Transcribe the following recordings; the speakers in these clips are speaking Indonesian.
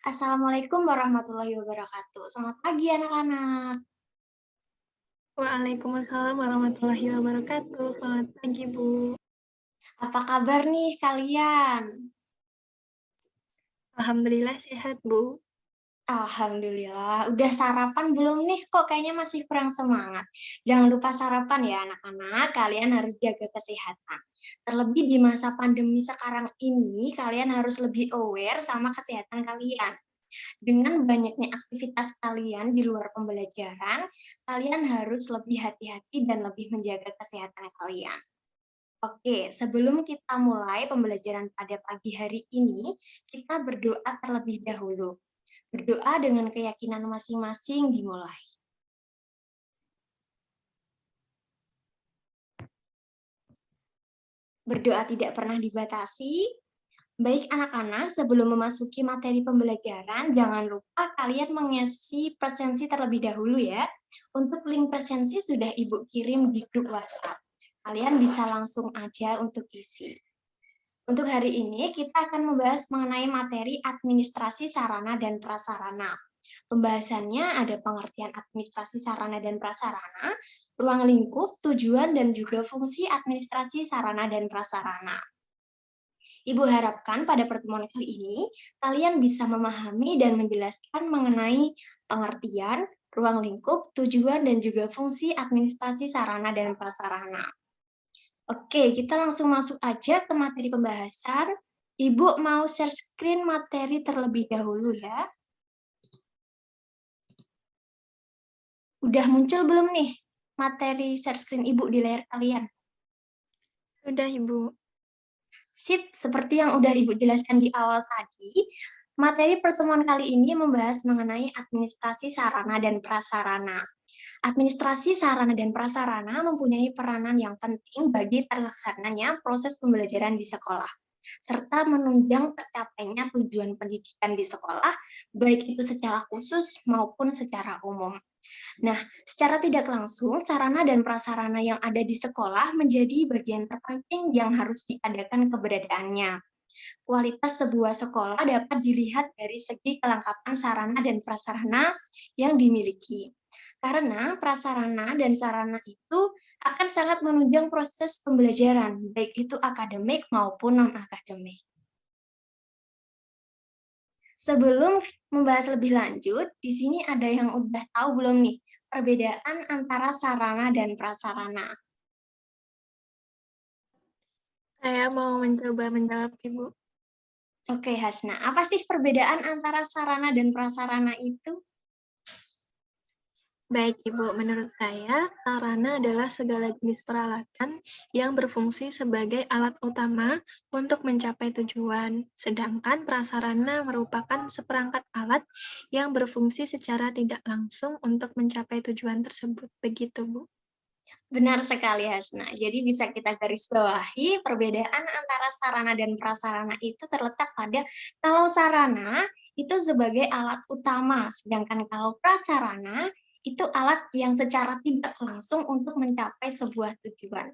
Assalamualaikum warahmatullahi wabarakatuh. Selamat pagi anak-anak. Waalaikumsalam warahmatullahi wabarakatuh. Selamat pagi, Bu. Apa kabar nih kalian? Alhamdulillah sehat, Bu. Alhamdulillah. Udah sarapan belum nih? Kok kayaknya masih kurang semangat. Jangan lupa sarapan ya anak-anak. Kalian harus jaga kesehatan. Terlebih di masa pandemi sekarang ini, kalian harus lebih aware sama kesehatan kalian. Dengan banyaknya aktivitas kalian di luar pembelajaran, kalian harus lebih hati-hati dan lebih menjaga kesehatan kalian. Oke, sebelum kita mulai pembelajaran pada pagi hari ini, kita berdoa terlebih dahulu. Berdoa dengan keyakinan masing-masing dimulai. Berdoa tidak pernah dibatasi. Baik anak-anak, sebelum memasuki materi pembelajaran, jangan lupa kalian mengisi presensi terlebih dahulu ya. Untuk link presensi sudah Ibu kirim di grup WhatsApp. Kalian bisa langsung aja untuk isi. Untuk hari ini, kita akan membahas mengenai materi administrasi sarana dan prasarana. Pembahasannya ada pengertian administrasi sarana dan prasarana, ruang lingkup, tujuan, dan juga fungsi administrasi sarana dan prasarana. Ibu harapkan pada pertemuan kali ini, kalian bisa memahami dan menjelaskan mengenai pengertian, ruang lingkup, tujuan, dan juga fungsi administrasi sarana dan prasarana. Oke, kita langsung masuk aja ke materi pembahasan. Ibu mau share screen materi terlebih dahulu ya. Udah muncul belum nih materi share screen Ibu di layar kalian? Sudah, Ibu. Sip, seperti yang udah Ibu jelaskan di awal tadi, materi pertemuan kali ini membahas mengenai administrasi sarana dan prasarana. Administrasi sarana dan prasarana mempunyai peranan yang penting bagi terlaksananya proses pembelajaran di sekolah, serta menunjang tercapainya tujuan pendidikan di sekolah, baik itu secara khusus maupun secara umum. Nah, secara tidak langsung, sarana dan prasarana yang ada di sekolah menjadi bagian terpenting yang harus diadakan keberadaannya. Kualitas sebuah sekolah dapat dilihat dari segi kelengkapan sarana dan prasarana yang dimiliki. Karena prasarana dan sarana itu akan sangat menunjang proses pembelajaran, baik itu akademik maupun non-akademik. Sebelum membahas lebih lanjut, di sini ada yang udah tahu belum nih perbedaan antara sarana dan prasarana? Saya mau mencoba menjawab, Ibu. Oke, Hasna, apa sih perbedaan antara sarana dan prasarana itu? Baik, Ibu. Menurut saya, sarana adalah segala jenis peralatan yang berfungsi sebagai alat utama untuk mencapai tujuan, sedangkan prasarana merupakan seperangkat alat yang berfungsi secara tidak langsung untuk mencapai tujuan tersebut. Begitu, Bu. Benar sekali, Hasna. Jadi bisa kita garis bawahi perbedaan antara sarana dan prasarana itu terletak pada kalau sarana itu sebagai alat utama, sedangkan kalau prasarana itu alat yang secara tidak langsung untuk mencapai sebuah tujuan.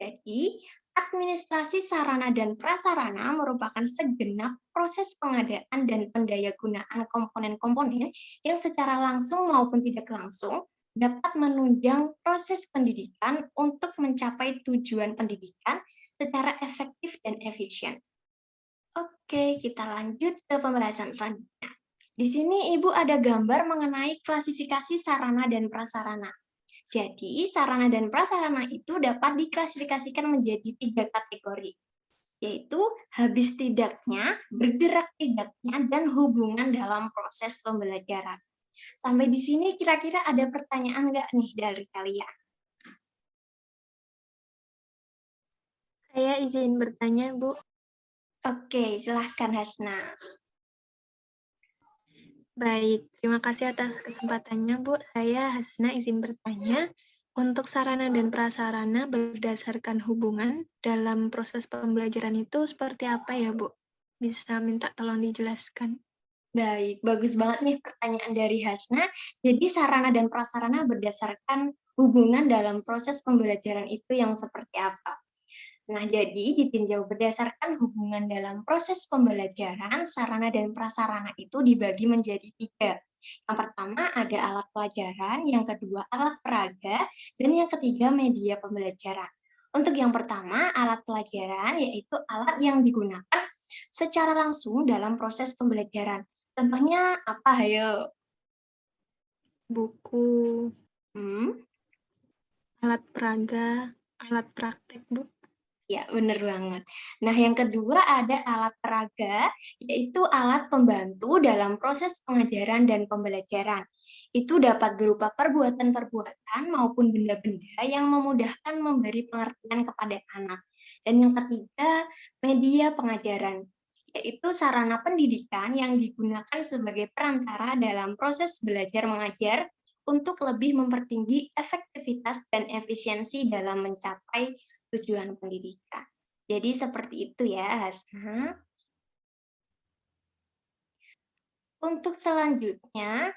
Jadi, administrasi sarana dan prasarana merupakan segenap proses pengadaan dan pendayagunaan komponen-komponen yang secara langsung maupun tidak langsung dapat menunjang proses pendidikan untuk mencapai tujuan pendidikan secara efektif dan efisien. Oke, kita lanjut ke pembahasan selanjutnya. Di sini Ibu ada gambar mengenai klasifikasi sarana dan prasarana. Jadi, sarana dan prasarana itu dapat diklasifikasikan menjadi 3 kategori, yaitu habis tidaknya, bergerak tidaknya, dan hubungan dalam proses pembelajaran. Sampai di sini kira-kira ada pertanyaan nggak nih dari kalian? Saya izin bertanya, Bu. Oke, silahkan Hasna. Baik, terima kasih atas kesempatannya, Bu. Saya Hasna izin bertanya. Untuk sarana dan prasarana berdasarkan hubungan dalam proses pembelajaran itu seperti apa ya, Bu? Bisa minta tolong dijelaskan. Baik, bagus banget nih pertanyaan dari Hasna. Jadi sarana dan prasarana berdasarkan hubungan dalam proses pembelajaran itu yang seperti apa? Nah, jadi ditinjau berdasarkan hubungan dalam proses pembelajaran, sarana dan prasarana itu dibagi menjadi tiga. Yang pertama ada alat pelajaran, yang kedua alat peraga, dan yang ketiga media pembelajaran. Untuk yang pertama, alat pelajaran yaitu alat yang digunakan secara langsung dalam proses pembelajaran. Contohnya apa, ayo? Buku, Hmm? alat peraga, alat praktek, Bu. Ya, benar banget. Nah, yang kedua ada alat peraga, yaitu alat pembantu dalam proses pengajaran dan pembelajaran. Itu dapat berupa perbuatan-perbuatan maupun benda-benda yang memudahkan memberi pengertian kepada anak. Dan yang ketiga, media pengajaran, yaitu sarana pendidikan yang digunakan sebagai perantara dalam proses belajar mengajar untuk lebih mempertinggi efektivitas dan efisiensi dalam mencapai tujuan pendidikan. Jadi seperti itu ya, Hasna. Untuk selanjutnya,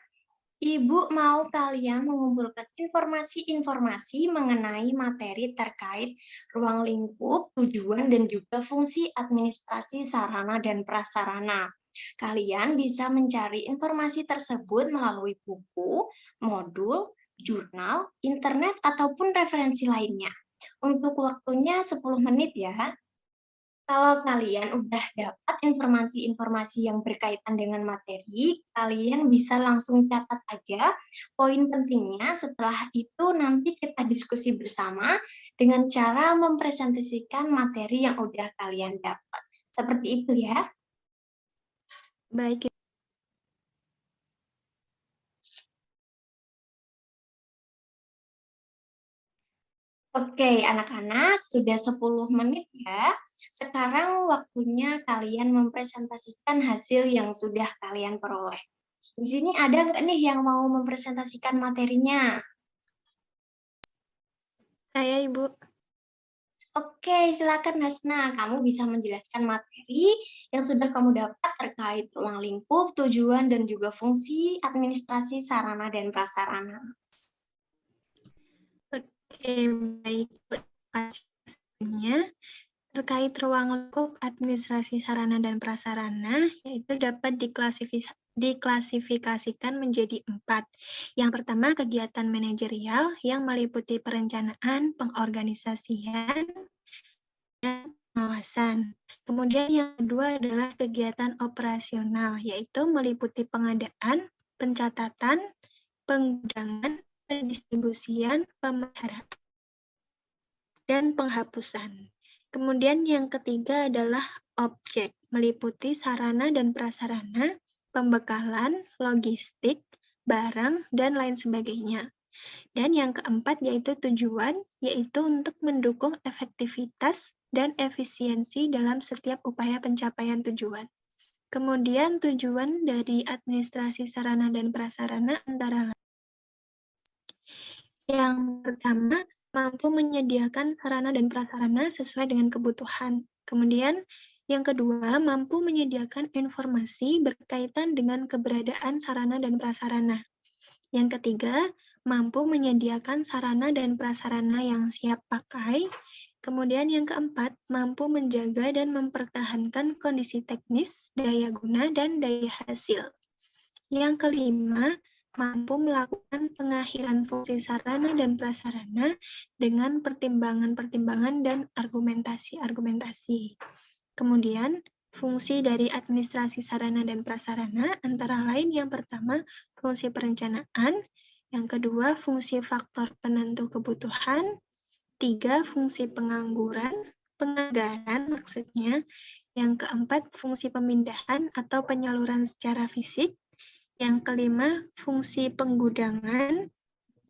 Ibu mau kalian mengumpulkan informasi-informasi mengenai materi terkait ruang lingkup, tujuan, dan juga fungsi administrasi sarana dan prasarana. Kalian bisa mencari informasi tersebut melalui buku, modul, jurnal, internet, ataupun referensi lainnya. Untuk waktunya 10 menit ya. Kalau kalian udah dapat informasi-informasi yang berkaitan dengan materi, kalian bisa langsung catat aja poin pentingnya. Setelah itu nanti kita diskusi bersama dengan cara mempresentasikan materi yang udah kalian dapat. Seperti itu ya. Baik, Oke, anak-anak, sudah 10 menit ya. Sekarang waktunya kalian mempresentasikan hasil yang sudah kalian peroleh. Di sini ada nggak nih yang mau mempresentasikan materinya? saya Ibu. Oke, silakan Hasna. Kamu bisa menjelaskan materi yang sudah kamu dapat terkait ruang lingkup, tujuan, dan juga fungsi administrasi sarana dan prasarana. Oke, baik. Terkait ruang lingkup administrasi sarana dan prasarana, yaitu dapat diklasifikasikan menjadi 4. Yang pertama, kegiatan manajerial yang meliputi perencanaan, pengorganisasian, dan pengawasan. Kemudian yang kedua adalah kegiatan operasional, yaitu meliputi pengadaan, pencatatan, penggudangan, pendistribusian, pemeliharaan, dan penghapusan. Kemudian yang ketiga adalah objek, meliputi sarana dan prasarana, pembekalan, logistik, barang, dan lain sebagainya. Dan yang keempat yaitu tujuan, yaitu untuk mendukung efektivitas dan efisiensi dalam setiap upaya pencapaian tujuan. Kemudian tujuan dari administrasi sarana dan prasarana antara lain. Yang pertama, mampu menyediakan sarana dan prasarana sesuai dengan kebutuhan. Kemudian, yang kedua, mampu menyediakan informasi berkaitan dengan keberadaan sarana dan prasarana. Yang ketiga, mampu menyediakan sarana dan prasarana yang siap pakai. Kemudian yang keempat, mampu menjaga dan mempertahankan kondisi teknis, daya guna, dan daya hasil. Yang kelima, mampu melakukan pengakhiran fungsi sarana dan prasarana dengan pertimbangan-pertimbangan dan argumentasi-argumentasi. Kemudian, fungsi dari administrasi sarana dan prasarana antara lain yang pertama, fungsi perencanaan, yang kedua, fungsi faktor penentu kebutuhan, 3, fungsi penganggaran maksudnya, yang keempat, fungsi pemindahan atau penyaluran secara fisik, yang kelima, fungsi penggudangan.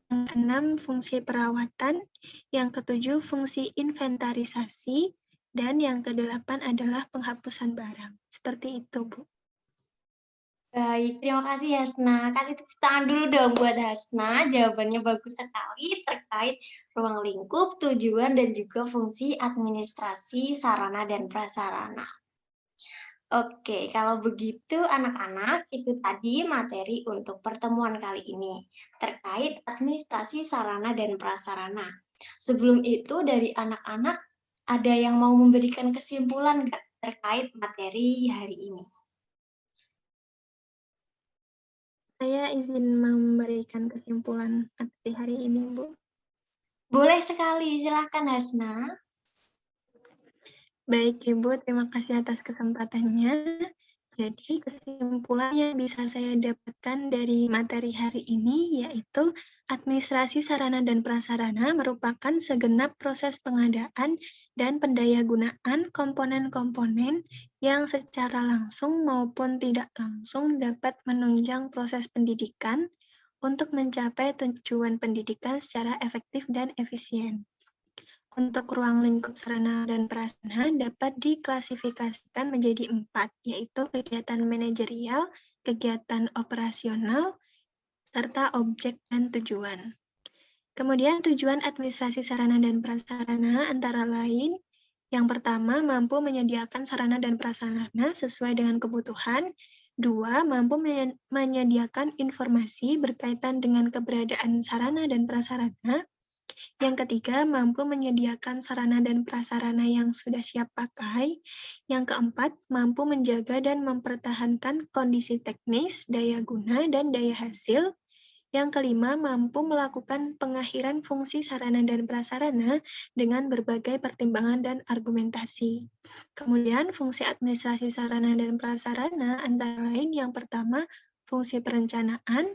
Yang keenam, fungsi perawatan. Yang ketujuh, fungsi inventarisasi. Dan yang kedelapan adalah penghapusan barang. Seperti itu, Bu. Baik, terima kasih Hasna. Kasih tepuk tangan dulu dong buat Hasna. Jawabannya bagus sekali terkait ruang lingkup, tujuan, dan juga fungsi administrasi sarana dan prasarana. Oke, kalau begitu anak-anak, itu tadi materi untuk pertemuan kali ini terkait administrasi sarana dan prasarana. Sebelum itu dari anak-anak Ada yang mau memberikan kesimpulan nggak terkait materi hari ini? Saya izin memberikan kesimpulan materi hari ini, Bu. Boleh sekali, silahkan Hasna. Baik, Ibu, terima kasih atas kesempatannya. Jadi, kesimpulan yang bisa saya dapatkan dari materi hari ini yaitu administrasi sarana dan prasarana merupakan segenap proses pengadaan dan pendayagunaan komponen-komponen yang secara langsung maupun tidak langsung dapat menunjang proses pendidikan untuk mencapai tujuan pendidikan secara efektif dan efisien. Untuk ruang lingkup sarana dan prasarana dapat diklasifikasikan menjadi 4, yaitu kegiatan manajerial, kegiatan operasional, serta objek dan tujuan. Kemudian tujuan administrasi sarana dan prasarana antara lain, yang pertama, mampu menyediakan sarana dan prasarana sesuai dengan kebutuhan. 2, mampu menyediakan informasi berkaitan dengan keberadaan sarana dan prasarana. Yang ketiga, mampu menyediakan sarana dan prasarana yang sudah siap pakai. Yang keempat, mampu menjaga dan mempertahankan kondisi teknis, daya guna, dan daya hasil. Yang kelima, mampu melakukan pengakhiran fungsi sarana dan prasarana dengan berbagai pertimbangan dan argumentasi. Kemudian, fungsi administrasi sarana dan prasarana antara lain yang pertama, fungsi perencanaan,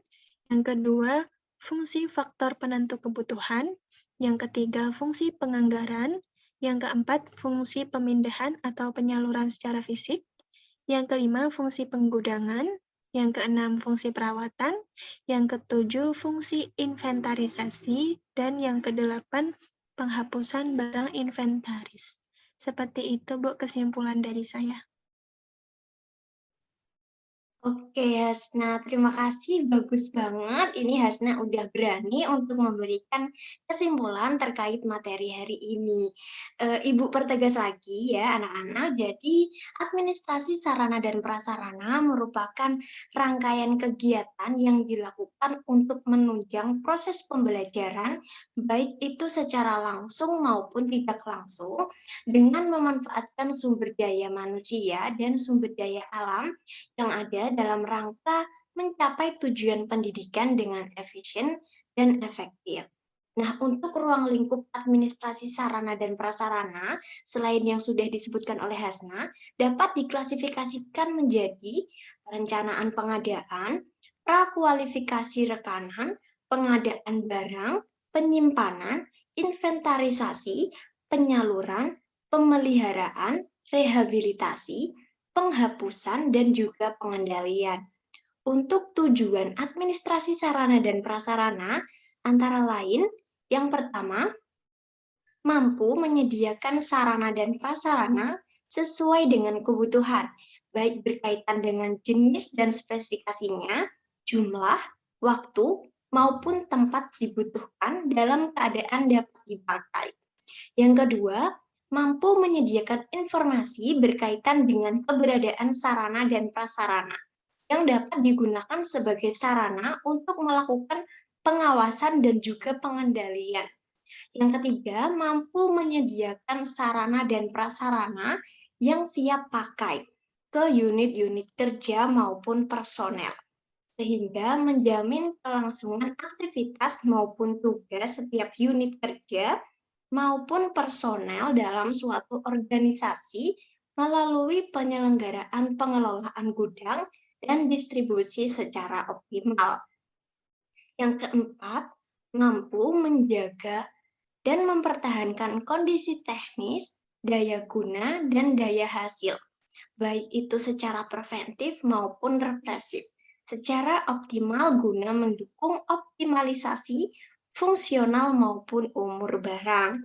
yang kedua, fungsi faktor penentu kebutuhan, yang ketiga, fungsi penganggaran, yang keempat, fungsi pemindahan atau penyaluran secara fisik, yang kelima, fungsi penggudangan, yang keenam, fungsi perawatan, yang ketujuh, fungsi inventarisasi, dan yang kedelapan, penghapusan barang inventaris. Seperti itu, Bu, kesimpulan dari saya. Oke, Hasna, terima kasih. Bagus banget. Ini Hasna udah berani untuk memberikan kesimpulan terkait materi hari ini. Ibu pertegas lagi ya, anak-anak. Jadi, administrasi sarana dan prasarana merupakan rangkaian kegiatan yang dilakukan untuk menunjang proses pembelajaran, baik itu secara langsung maupun tidak langsung, dengan memanfaatkan sumber daya manusia dan sumber daya alam yang ada dalam rangka mencapai tujuan pendidikan dengan efisien dan efektif. Nah, untuk ruang lingkup administrasi sarana dan prasarana, selain yang sudah disebutkan oleh Hasna, dapat diklasifikasikan menjadi perencanaan pengadaan, prakualifikasi rekanan, pengadaan barang, penyimpanan, inventarisasi, penyaluran, pemeliharaan, rehabilitasi, penghapusan, dan juga pengendalian. Untuk tujuan administrasi sarana dan prasarana, antara lain, yang pertama, mampu menyediakan sarana dan prasarana sesuai dengan kebutuhan, baik berkaitan dengan jenis dan spesifikasinya, jumlah, waktu, maupun tempat dibutuhkan dalam keadaan dapat dipakai. Yang kedua, mampu menyediakan informasi berkaitan dengan keberadaan sarana dan prasarana yang dapat digunakan sebagai sarana untuk melakukan pengawasan dan juga pengendalian. Yang ketiga, mampu menyediakan sarana dan prasarana yang siap pakai ke unit-unit kerja maupun personel, sehingga menjamin kelangsungan aktivitas maupun tugas setiap unit kerja maupun personel dalam suatu organisasi melalui penyelenggaraan pengelolaan gudang dan distribusi secara optimal. Yang keempat, mampu menjaga dan mempertahankan kondisi teknis, daya guna, dan daya hasil, baik itu secara preventif maupun represif, secara optimal guna mendukung optimalisasi fungsional maupun umur barang.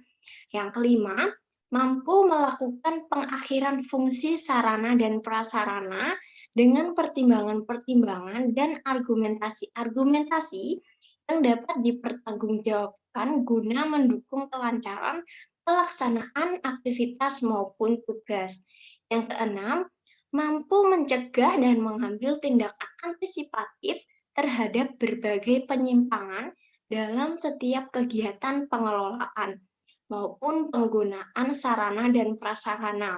Yang kelima, mampu melakukan pengakhiran fungsi sarana dan prasarana dengan pertimbangan-pertimbangan dan argumentasi-argumentasi yang dapat dipertanggungjawabkan guna mendukung kelancaran pelaksanaan aktivitas maupun tugas. Yang keenam, mampu mencegah dan mengambil tindakan antisipatif terhadap berbagai penyimpangan dalam setiap kegiatan pengelolaan, maupun penggunaan sarana dan prasarana.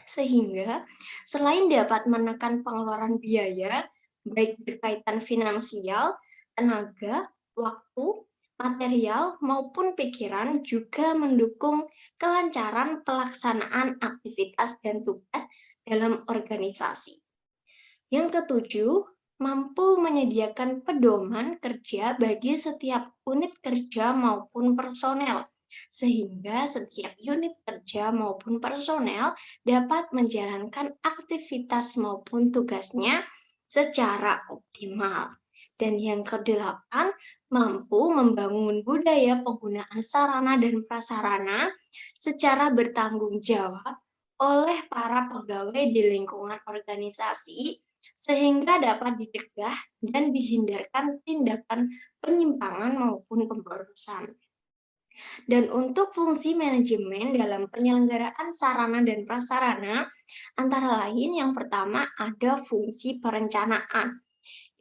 Sehingga selain dapat menekan pengeluaran biaya, baik berkaitan finansial, tenaga, waktu, material, maupun pikiran juga mendukung kelancaran pelaksanaan aktivitas dan tugas dalam organisasi. Yang ketujuh, mampu menyediakan pedoman kerja bagi setiap unit kerja maupun personel, sehingga setiap unit kerja maupun personel dapat menjalankan aktivitas maupun tugasnya secara optimal. Dan yang kedelapan, mampu membangun budaya penggunaan sarana dan prasarana secara bertanggung jawab oleh para pegawai di lingkungan organisasi sehingga dapat dicegah dan dihindarkan tindakan penyimpangan maupun pemborosan. Dan untuk fungsi manajemen dalam penyelenggaraan sarana dan prasarana, antara lain yang pertama ada fungsi perencanaan.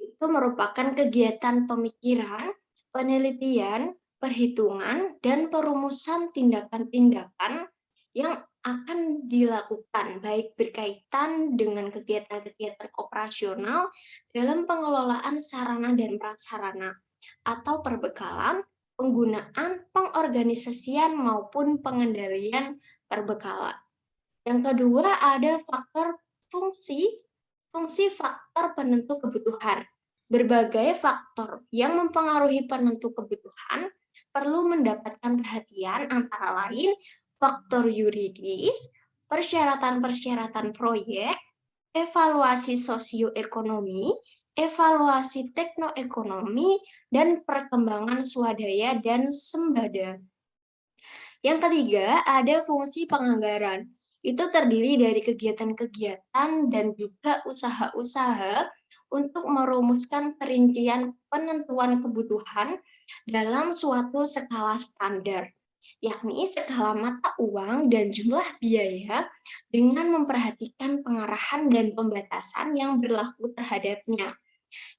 Itu merupakan kegiatan pemikiran, penelitian, perhitungan, dan perumusan tindakan-tindakan yang akan dilakukan baik berkaitan dengan kegiatan-kegiatan operasional dalam pengelolaan sarana dan prasarana atau perbekalan, penggunaan, pengorganisasian maupun pengendalian perbekalan. Yang kedua ada faktor fungsi faktor penentu kebutuhan. Berbagai faktor yang mempengaruhi penentu kebutuhan perlu mendapatkan perhatian antara lain faktor yuridis, persyaratan-persyaratan proyek, evaluasi sosioekonomi, evaluasi teknoekonomi, dan perkembangan swadaya dan sembada. Yang ketiga, ada fungsi penganggaran. Itu terdiri dari kegiatan-kegiatan dan juga usaha-usaha untuk merumuskan perincian penentuan kebutuhan dalam suatu skala standar, yakni skala mata uang dan jumlah biaya dengan memperhatikan pengarahan dan pembatasan yang berlaku terhadapnya.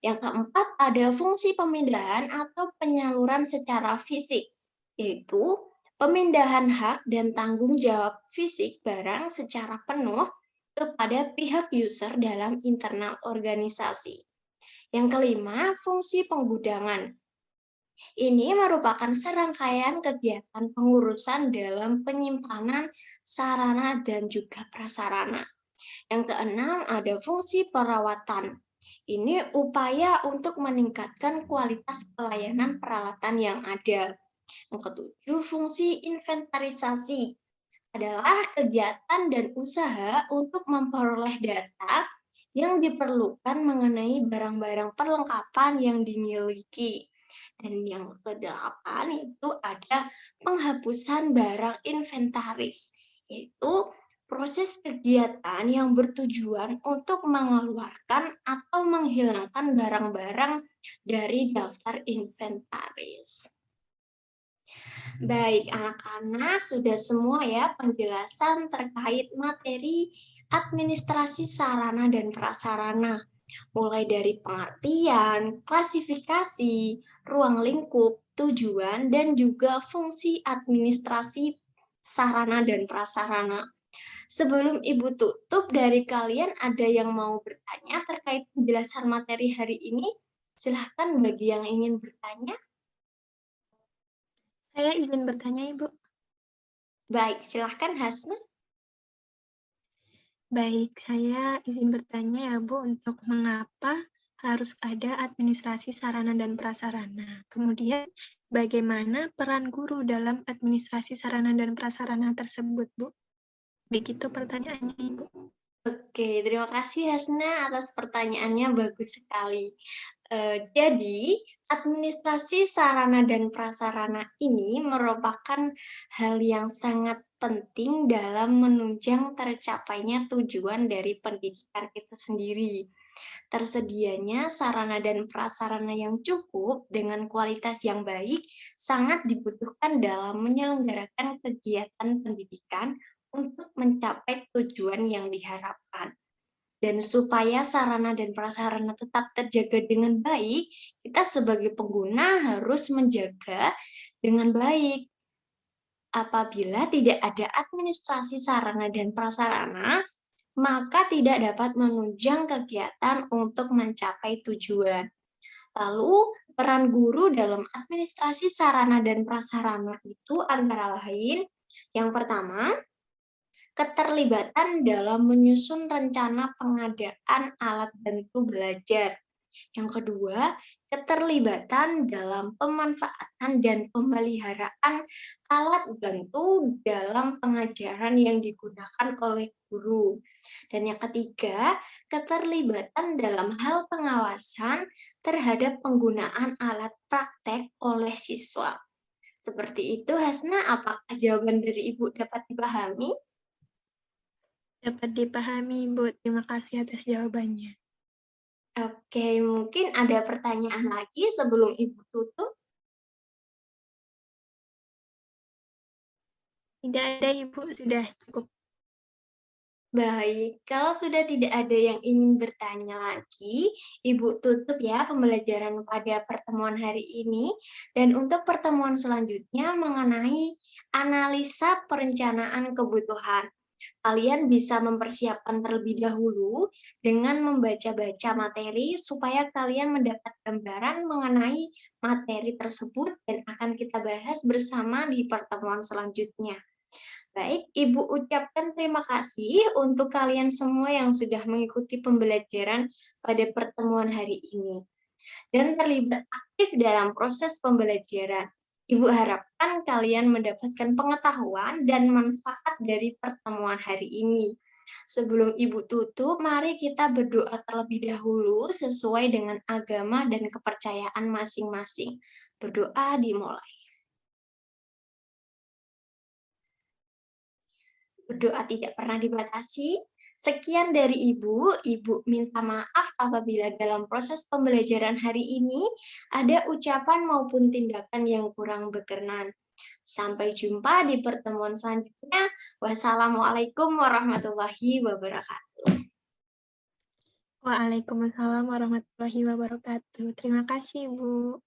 Yang keempat, ada fungsi pemindahan atau penyaluran secara fisik, yaitu pemindahan hak dan tanggung jawab fisik barang secara penuh kepada pihak user dalam internal organisasi. Yang kelima, fungsi penggudangan. Ini merupakan serangkaian kegiatan pengurusan dalam penyimpanan sarana dan juga prasarana. Yang keenam, ada fungsi perawatan. Ini upaya untuk meningkatkan kualitas pelayanan peralatan yang ada. Yang ketujuh, fungsi inventarisasi adalah kegiatan dan usaha untuk memperoleh data yang diperlukan mengenai barang-barang perlengkapan yang dimiliki. Dan yang kedelapan itu ada penghapusan barang inventaris, yaitu proses kegiatan yang bertujuan untuk mengeluarkan atau menghilangkan barang-barang dari daftar inventaris. Baik, anak-anak sudah semua ya penjelasan terkait materi administrasi sarana dan prasarana. Mulai dari pengertian, klasifikasi, ruang lingkup, tujuan, dan juga fungsi administrasi sarana dan prasarana. Sebelum Ibu tutup, dari kalian ada yang mau bertanya terkait penjelasan materi hari ini? Silahkan bagi yang ingin bertanya. Saya izin bertanya, Ibu. Baik, silahkan Hasna. Baik, saya izin bertanya ya, Bu, untuk mengapa harus ada administrasi sarana dan prasarana. Kemudian, bagaimana peran guru dalam administrasi sarana dan prasarana tersebut, Bu? Begitu pertanyaannya, Ibu. Oke, terima kasih Hasna atas pertanyaannya, bagus sekali. Jadi, administrasi sarana dan prasarana ini merupakan hal yang sangat penting dalam menunjang tercapainya tujuan dari pendidikan itu sendiri. Tersedianya sarana dan prasarana yang cukup dengan kualitas yang baik sangat dibutuhkan dalam menyelenggarakan kegiatan pendidikan untuk mencapai tujuan yang diharapkan. Dan supaya sarana dan prasarana tetap terjaga dengan baik, kita sebagai pengguna harus menjaga dengan baik Apabila tidak ada administrasi sarana dan prasarana, maka tidak dapat menunjang kegiatan untuk mencapai tujuan. Lalu, peran guru dalam administrasi sarana dan prasarana itu antara lain, yang pertama, keterlibatan dalam menyusun rencana pengadaan alat bantu belajar. Yang kedua, keterlibatan dalam pemanfaatan dan pemeliharaan alat bantu dalam pengajaran yang digunakan oleh guru. Dan yang ketiga, keterlibatan dalam hal pengawasan terhadap penggunaan alat praktek oleh siswa. Seperti itu, Hasna, apakah jawaban dari Ibu dapat dipahami? Dapat dipahami, Ibu. Terima kasih atas jawabannya. Oke, mungkin ada pertanyaan lagi sebelum Ibu tutup? Tidak ada, Ibu. Sudah cukup. Baik, kalau sudah tidak ada yang ingin bertanya lagi, Ibu tutup ya pembelajaran pada pertemuan hari ini. Dan untuk pertemuan selanjutnya mengenai analisa perencanaan kebutuhan. Kalian bisa mempersiapkan terlebih dahulu dengan membaca-baca materi supaya kalian mendapat gambaran mengenai materi tersebut dan akan kita bahas bersama di pertemuan selanjutnya. Baik, Ibu ucapkan terima kasih untuk kalian semua yang sudah mengikuti pembelajaran pada pertemuan hari ini dan terlibat aktif dalam proses pembelajaran. Ibu harapkan kalian mendapatkan pengetahuan dan manfaat dari pertemuan hari ini. Sebelum Ibu tutup, mari kita berdoa terlebih dahulu sesuai dengan agama dan kepercayaan masing-masing. Berdoa dimulai. Berdoa tidak pernah dibatasi. Sekian dari Ibu. Ibu minta maaf apabila dalam proses pembelajaran hari ini ada ucapan maupun tindakan yang kurang berkenan. Sampai jumpa di pertemuan selanjutnya. Wassalamualaikum warahmatullahi wabarakatuh. Waalaikumsalam warahmatullahi wabarakatuh. Terima kasih, Bu.